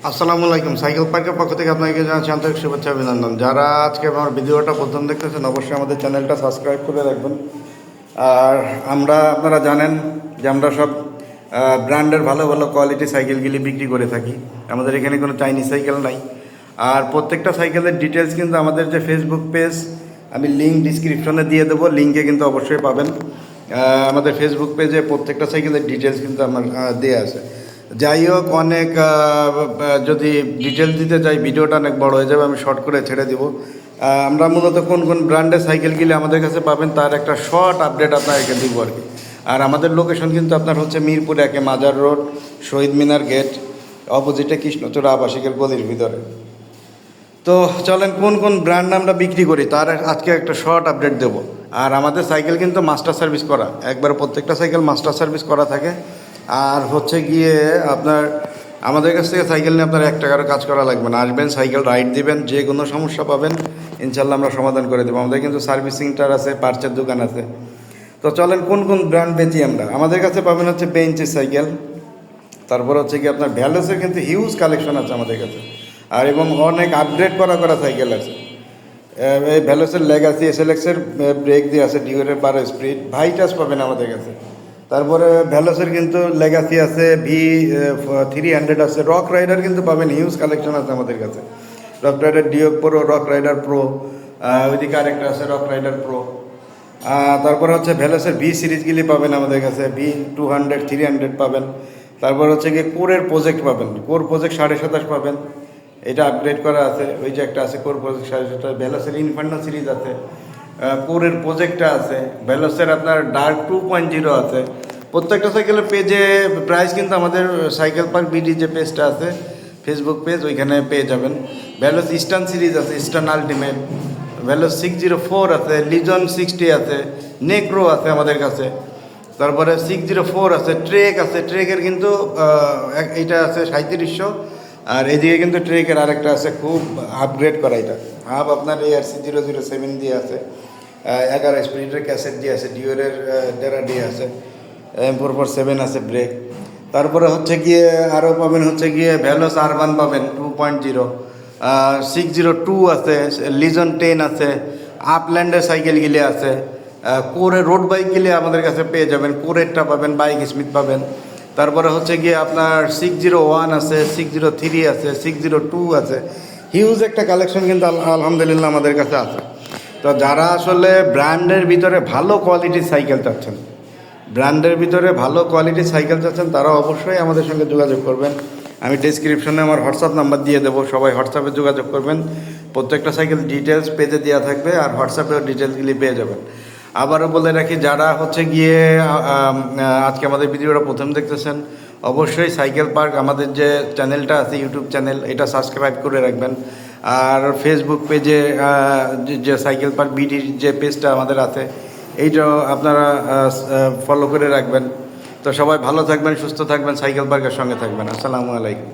আসসালামু আলাইকুম। সাইকেল পার্কের পক্ষ থেকে আপনাকে জানাচ্ছি আন্তরিক শুভেচ্ছা অভিনন্দন। যারা আজকে আমার ভিডিওটা প্রথম দেখতেছেন অবশ্যই আমাদের চ্যানেলটা সাবস্ক্রাইব করে রাখবেন। আর আপনারা জানেন যে আমরা সব ব্র্যান্ডের ভালো ভালো কোয়ালিটি সাইকেলগুলি বিক্রি করে থাকি। আমাদের এখানে কোনো চাইনিজ সাইকেল নাই। আর প্রত্যেকটা সাইকেলের ডিটেলস কিন্তু আমাদের যে ফেসবুক পেজ, আমি লিঙ্ক ডিসক্রিপশনে দিয়ে দেবো, লিঙ্কে কিন্তু অবশ্যই পাবেন। আমাদের ফেসবুক পেজে প্রত্যেকটা সাইকেলের ডিটেলস কিন্তু আমার দেওয়া আছে। যাই হোক, অনেক যদি ডিটেলস দিতে চাই ভিডিওটা অনেক বড় হয়ে যাবে, আমি শর্ট করে ছেড়ে দিব। আমরা মূলত কোন কোন ব্র্যান্ডের সাইকেলগুলি আমাদের কাছে পাবেন তার একটা শর্ট আপডেট আপনাকে দিব আর কি। আর আমাদের লোকেশন কিন্তু আপনার হচ্ছে মিরপুর 1 মাজার রোড, শহীদ মিনার গেট, অপোজিটে কৃষ্ণচূড়া আবাসিকের গলির ভিতরে। তো চলেন কোন কোন ব্র্যান্ড আমরা বিক্রি করি তার আজকে একটা শর্ট আপডেট দেব। আর আমাদের সাইকেল কিন্তু মাস্টার সার্ভিস করা, একবার প্রত্যেকটা সাইকেল মাস্টার সার্ভিস করা থাকে। আর হচ্ছে গিয়ে আপনার আমাদের কাছ থেকে সাইকেল নিয়ে আপনার 1 টাকারও কাজ করা লাগবে না। আসবেন, সাইকেল রাইড দিবেন, যে কোনো সমস্যা পাবেন ইনশাল্লাহ আমরা সমাধান করে দেবো। আমাদের কিন্তু সার্ভিস সেন্টার আছে, পার্চের দোকান আছে। তো চলেন কোন কোন ব্র্যান্ড বেচি আমরা। আমাদের কাছে পাবেন হচ্ছে বেঞ্চের সাইকেল, তারপর হচ্ছে কি আপনার ভ্যালোসের কিন্তু হিউজ কালেকশন আছে আমাদের কাছে। আর এবং অনেক আপগ্রেড করা সাইকেল আছে। এই ভ্যালোসের লেগাসি এসএলএক্সের ব্রেক দিয়ে আছে, ডিওরের 12 স্পিড ভাইটাস পাবেন আমাদের কাছে। তারপরে ভ্যালোসের কিন্তু লেগাসি আছে, V300 আছে, রক রাইডার কিন্তু পাবেন, হিউজ কালেকশন আছে আমাদের কাছে। Rock Rider Dio Pro, Rock Rider Pro, ওইদিকে আরেকটা আছে রক রাইডার প্রো। তারপর হচ্ছে ভ্যালোসের V সিরিজগুলি পাবেন আমাদের কাছে, V200 300 পাবেন। তারপর হচ্ছে গিয়ে কোরের প্রজেক্ট পাবেন, কোর প্রজেক্ট 27.5 পাবেন, এটা আপগ্রেড করা আছে। ওই যে একটা আছে কোর প্রজেক্ট 27.5। ভ্যালোসের ইনফার্নো সিরিজ আছে, কোরের প্রজেক্টটা আছে, ভ্যালোসের আপনার ডার্ক 2.0 আছে। প্রত্যেকটা সাইকেলের পেজে প্রাইস কিন্তু আমাদের সাইকেল পার্ক বিডি যে পেজটা আছে ফেসবুক পেজ, ওইখানে পেয়ে যাবেন। ভ্যালোস ইস্টার্ন সিরিজ আছে, ইস্টার্ন আলটিমেট, ভ্যালোস 604 আছে, লিজন 60 আছে, নেক্রো আছে আমাদের কাছে। তারপরে 604 আছে, ট্রেক আছে, ট্রেকের কিন্তু এইটা আছে 3700। আর এদিকে কিন্তু ট্রেকের আরেকটা আছে খুব আপগ্রেড করা, এটা হাফ আপনার ARC007 দিয়ে আছে, 11 স্পিডের ক্যাসেট দিয়ে আছে, ডিওরের ডেরা দিয়ে আছে, M447 আছে ব্রেক। তারপরে হচ্ছে গিয়ে আরও পাবেন হচ্ছে গিয়ে ভ্যালোস আরবান পাবেন 2.0, 602 আছে, লিজন 10 আছে, আপল্যান্ডের সাইকেলগুলি আছে, কোরের রোড বাইকগুলি আমাদের কাছে পেয়ে যাবেন, কোরেরটা পাবেন, বাইক স্মিথ পাবেন। তারপরে হচ্ছে গিয়ে আপনার 601 আছে, 603 আছে, 602 আছে, হিউজ একটা কালেকশন কিন্তু আলহামদুলিল্লাহ আমাদের কাছে আছে। তো যারা আসলে ব্র্যান্ডের ভিতরে ভালো কোয়ালিটির সাইকেল চাচ্ছেন, তারা অবশ্যই আমাদের সঙ্গে যোগাযোগ করবেন। আমি ডেসক্রিপশনে আমার হোয়াটসঅ্যাপ নাম্বার দিয়ে দেবো, সবাই হোয়াটসঅ্যাপে যোগাযোগ করবেন। প্রত্যেকটা সাইকেল ডিটেলস পেজে দেওয়া থাকবে, আর হোয়াটসঅ্যাপেও ডিটেলসগুলি পেয়ে যাবেন। আবারও বলে রাখি, যারা হচ্ছে গিয়ে আজকে আমাদের ভিডিওটা প্রথম দেখতেছেন অবশ্যই সাইকেল পার্ক আমাদের যে চ্যানেলটা আছে ইউটিউব চ্যানেল, এটা সাবস্ক্রাইব করে রাখবেন। আর ফেসবুক পেজে যে সাইকেল পার্ক বিডির যে পেজটা আমাদের আছে এইটাও আপনারা ফলো করে রাখবেন। তো সবাই ভালো থাকবেন, সুস্থ থাকবেন, সাইকেল পার্কের সঙ্গে থাকবেন। আসসালামু আলাইকুম।